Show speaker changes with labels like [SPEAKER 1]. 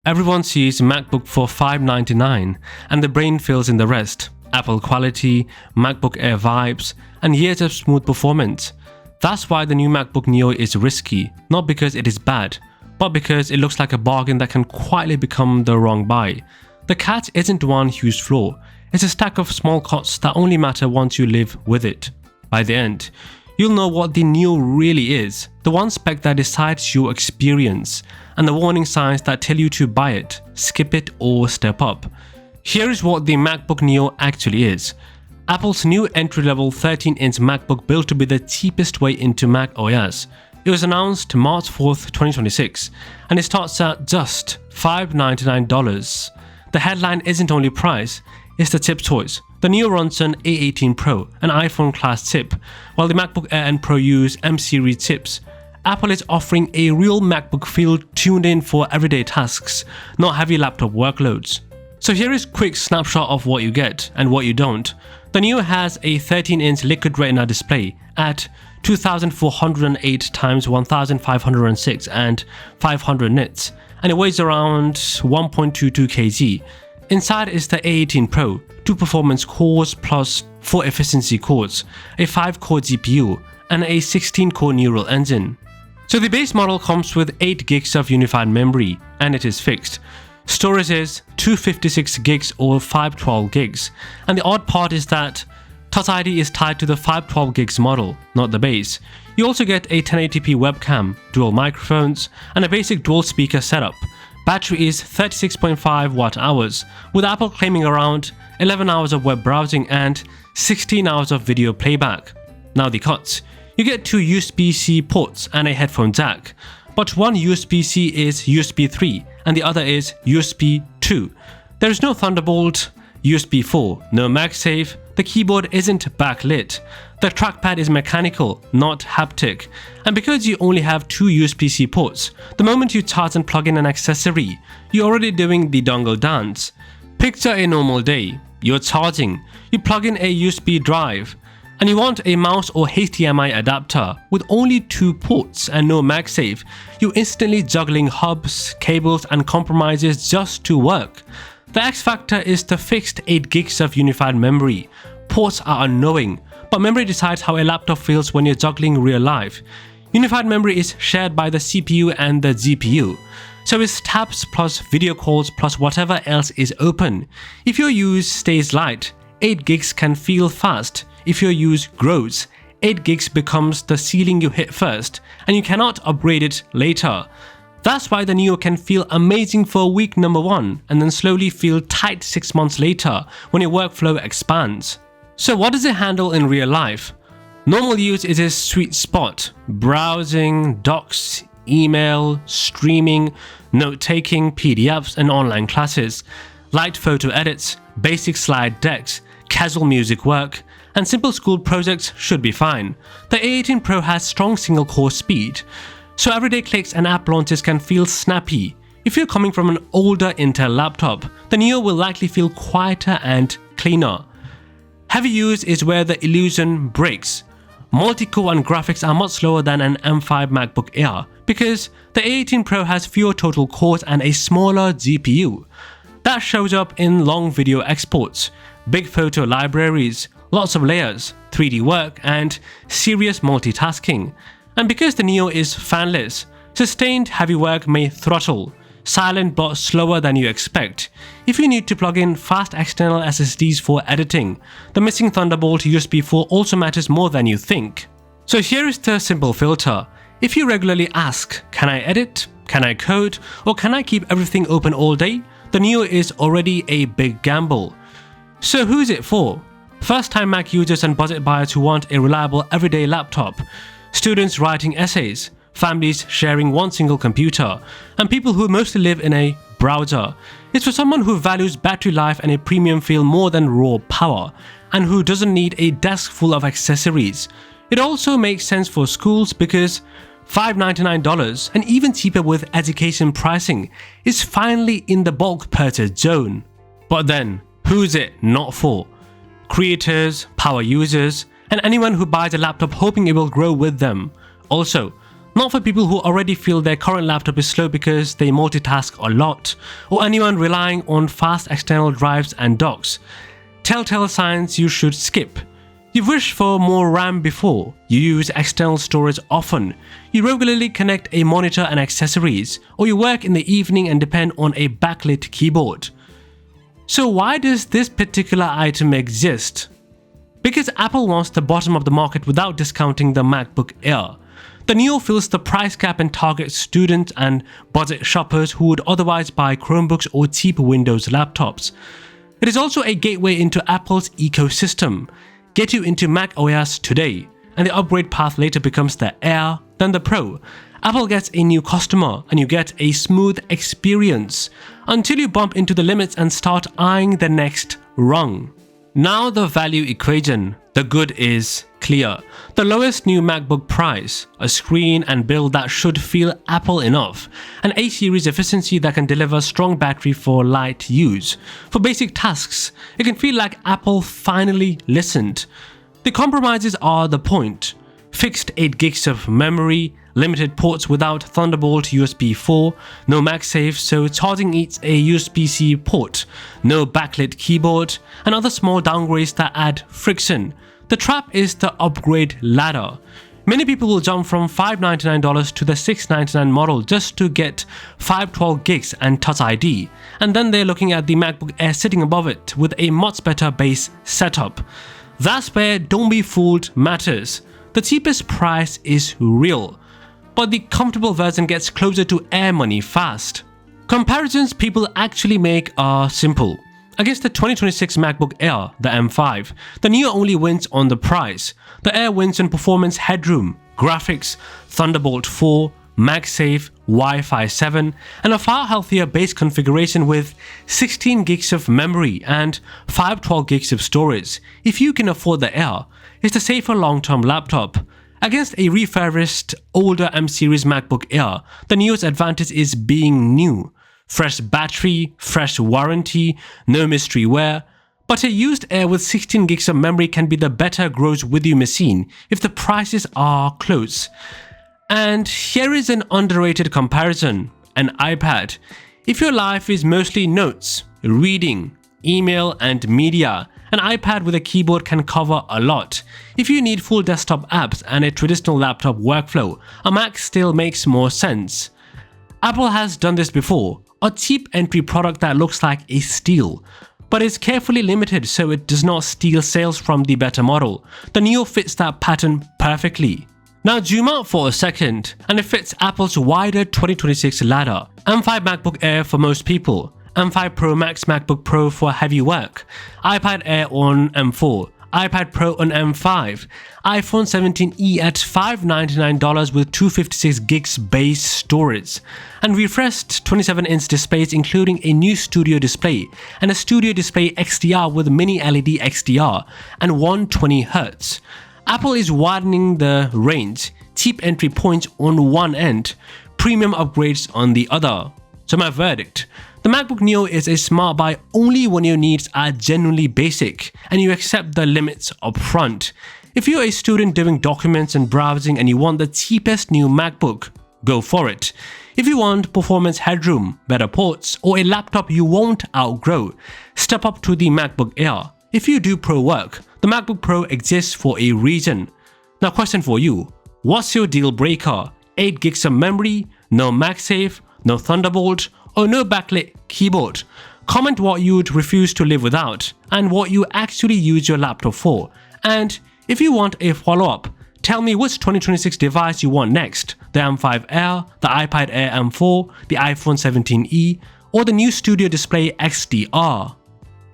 [SPEAKER 1] Everyone sees MacBook for $599 and the brain fills in the rest. Apple quality, MacBook Air vibes, and years of smooth performance. That's why the new MacBook Neo is risky, not because it is bad, but because it looks like a bargain that can quietly become the wrong buy. The catch isn't one huge flaw, it's a stack of small costs that only matter once you live with it. By the end, you'll know what the Neo really is, the one spec that decides your experience, and the warning signs that tell you to buy it, skip it, or step up. Here is what the MacBook Neo actually is. Apple's new entry-level 13-inch MacBook built to be the cheapest way into Mac OS. It was announced March 4th, 2026, and it starts at just $599. The headline isn't only price, it's the chip choice. The Neo runs an A18 Pro, an iPhone-class chip, while the MacBook Air and Pro use M-series chips. Apple is offering a real MacBook feel tuned in for everyday tasks, not heavy laptop workloads. So here is a quick snapshot of what you get and what you don't. The Neo has a 13-inch Liquid Retina display at 2408 x 1506 and 500 nits, and it weighs around 1.22 kg. Inside is the A18 Pro, 2 performance cores plus 4 efficiency cores, a 5-core GPU, and a 16-core neural engine. So the base model comes with 8 gigs of unified memory, and it is fixed. Storage is 256 gigs or 512 gigs, and the odd part is that Touch ID is tied to the 512 gigs model, not the base. You also get a 1080p webcam, dual microphones, and a basic dual speaker setup. Battery is 36.5 watt-hours, with Apple claiming around 11 hours of web browsing and 16 hours of video playback. Now the cuts. You get 2 USB-C ports and a headphone jack, but one USB-C is USB 3 and the other is USB 2. There is no Thunderbolt, USB 4, no MagSafe, the keyboard isn't backlit, the trackpad is mechanical, not haptic, and because you only have 2 USB-C ports, the moment you charge and plug in an accessory, you're already doing the dongle dance. Picture a normal day, you're charging, you plug in a USB drive, and you want a mouse or HDMI adapter with only 2 ports and no MagSafe, you're instantly juggling hubs, cables, and compromises just to work. The X factor is the fixed 8 gigs of unified memory. Ports are unknowing, but memory decides how a laptop feels when you're juggling real life. Unified memory is shared by the CPU and the GPU. So it's tabs plus video calls plus whatever else is open. If your use stays light, 8 gigs can feel fast. If your use grows, 8 gigs becomes the ceiling you hit first, and you cannot upgrade it later. That's why the Neo can feel amazing for week number 1 and then slowly feel tight 6 months later when your workflow expands. So what does it handle in real life? Normal use is a sweet spot. Browsing, docs, email, streaming, note-taking, PDFs and online classes, light photo edits, basic slide decks, casual music work, and simple school projects should be fine. The A18 Pro has strong single-core speed, so everyday clicks and app launches can feel snappy. If you're coming from an older Intel laptop, the Neo will likely feel quieter and cleaner. Heavy use is where the illusion breaks. Multi-core and graphics are much slower than an M5 MacBook Air because the A18 Pro has fewer total cores and a smaller GPU. That shows up in long video exports, big photo libraries, lots of layers, 3D work, and serious multitasking. And because the Neo is fanless, sustained heavy work may throttle, silent but slower than you expect. If you need to plug in fast external SSDs for editing, the missing Thunderbolt USB 4 also matters more than you think. So here is the simple filter. If you regularly ask, can I edit, can I code, or can I keep everything open all day, the Neo is already a big gamble. So who's it for? First-time Mac users and budget buyers who want a reliable everyday laptop, students writing essays, families sharing one single computer, and people who mostly live in a browser. It's for someone who values battery life and a premium feel more than raw power, and who doesn't need a desk full of accessories. It also makes sense for schools because $599 and even cheaper with education pricing is finally in the bulk purchase zone. But then, who's it not for? Creators, power users, and anyone who buys a laptop hoping it will grow with them. Also, Not for people who already feel their current laptop is slow because they multitask a lot, or anyone relying on fast external drives and docks. Telltale signs you should skip. You've wished for more RAM before, you use external storage often, you regularly connect a monitor and accessories, or you work in the evening and depend on a backlit keyboard. So why does this particular item exist? Because Apple wants the bottom of the market without discounting the MacBook Air. The Neo fills the price gap and targets students and budget shoppers who would otherwise buy Chromebooks or cheap Windows laptops. It is also a gateway into Apple's ecosystem. Get you into macOS today, and the upgrade path later becomes the Air, then the Pro. Apple gets a new customer and you get a smooth experience until you bump into the limits and start eyeing the next rung. Now the value equation. The good is clear. The lowest new MacBook price, a screen and build that should feel Apple enough, an A-series efficiency that can deliver strong battery for light use. For basic tasks, it can feel like Apple finally listened. The compromises are the point. Fixed 8 gigs of memory, limited ports without Thunderbolt USB 4, no MagSafe so charging eats a USB-C port, no backlit keyboard, and other small downgrades that add friction. The trap is the upgrade ladder. Many people will jump from $599 to the $699 model just to get 512 gigs and Touch ID, and then they're looking at the MacBook Air sitting above it with a much better base setup. That's where don't be fooled matters. The cheapest price is real, but the comfortable version gets closer to Air money fast. Comparisons people actually make are simple. Against the 2026 MacBook Air, the M5, the Neo only wins on the price. The Air wins in performance, headroom, graphics, Thunderbolt 4, MagSafe, Wi-Fi 7, and a far healthier base configuration with 16 gigs of memory and 512 gigs of storage. If you can afford the Air, it's the safer long-term laptop. Against a refurbished, older M-series MacBook Air, the Neo's advantage is being new. Fresh battery, fresh warranty, no mystery wear. But a used Air with 16 gigs of memory can be the better grows with you machine if the prices are close. And here is an underrated comparison, an iPad. If your life is mostly notes, reading, email and media, an iPad with a keyboard can cover a lot. If you need full desktop apps and a traditional laptop workflow, a Mac still makes more sense. Apple has done this before, a cheap entry product that looks like a steal, but is carefully limited so it does not steal sales from the better model. The Neo fits that pattern perfectly. Now zoom out for a second, and it fits Apple's wider 2026 ladder. M5 MacBook Air for most people, M5 Pro Max MacBook Pro for heavy work, iPad Air on M4, iPad Pro on M5, iPhone 17e at $599 with 256 gigs base storage, and refreshed 27-inch displays including a new Studio display and a Studio Display XDR with mini LED XDR and 120Hz. Apple is widening the range, cheap entry points on one end, premium upgrades on the other. So my verdict, the MacBook Neo is a smart buy only when your needs are genuinely basic and you accept the limits up front. If you're a student doing documents and browsing and you want the cheapest new MacBook, go for it. If you want performance headroom, better ports, or a laptop you won't outgrow, step up to the MacBook Air. If you do pro work, the MacBook Pro exists for a reason. Now question for you, what's your deal breaker? 8 gigs of memory, no MagSafe, no Thunderbolt, or no backlit keyboard? Comment what you'd refuse to live without and what you actually use your laptop for. And if you want a follow-up, tell me which 2026 device you want next, the M5 Air, the iPad Air M4, the iPhone 17e, or the new Studio Display XDR.